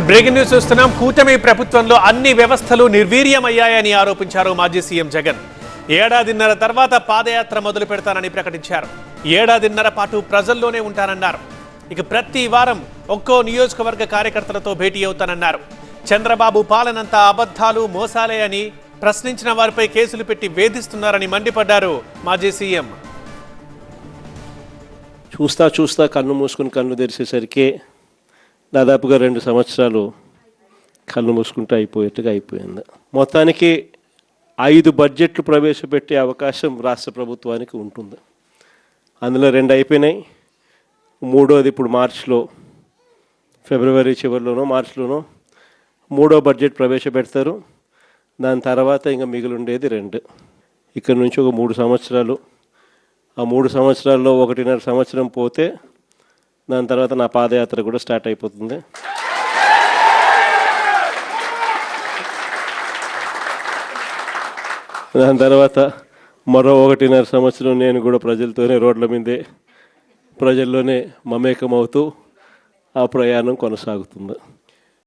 Breaking news చూస్తున్నాం. కూటమి ప్రభుత్వంలో అన్ని వ్యవస్థలు నిర్వీర్యమయ్యాయని ఆరోపించారు మాజీ సీఎం జగన్. ఏడాదిన్నర తర్వాత పాదయాత్ర మొదలు పెడతానని ప్రకటించారు. ఏడాదిన్నర పాటు ప్రజల్లోనే ఉంటానన్నారు. ఇక ప్రతి వారం ఒక్కో నియోజకవర్గ కార్యకర్తలతో భేటీ అవుతానన్నారు. చంద్రబాబు పాలనంతా అబద్ధాలు మోసాలే అని ప్రశ్నించిన వారిపై కేసులు పెట్టి వేధిస్తున్నారని మండిపడ్డారు మాజీ సీఎం. చూస్తా కన్ను మూసుకుని కన్ను తెరిచేసరికి దాదాపుగా 2 సంవత్సరాలు కళ్ళు మూసుకుంటూ అయిపోయింది. మొత్తానికి 5 బడ్జెట్లు ప్రవేశపెట్టే అవకాశం రాష్ట్ర ప్రభుత్వానికి ఉంటుంది. అందులో 2 అయిపోయినాయి. 3వది ఇప్పుడు ఫిబ్రవరి చివరిలోనో మార్చిలోనో 3వ బడ్జెట్ ప్రవేశపెడతారు. దాని తర్వాత ఇంకా మిగిలి ఉండేది 2. ఇక్కడ నుంచి ఒక 3 సంవత్సరాలు. ఆ 3 సంవత్సరాల్లో 1.5 సంవత్సరం పోతే దాని తర్వాత నా పాదయాత్ర కూడా స్టార్ట్ అయిపోతుంది. దాని తర్వాత మరో 1.5 సంవత్సరం నేను కూడా ప్రజలతోనే రోడ్ల మీదే ప్రజల్లోనే మమేకమవుతూ ఆ ప్రయాణం కొనసాగుతుంది.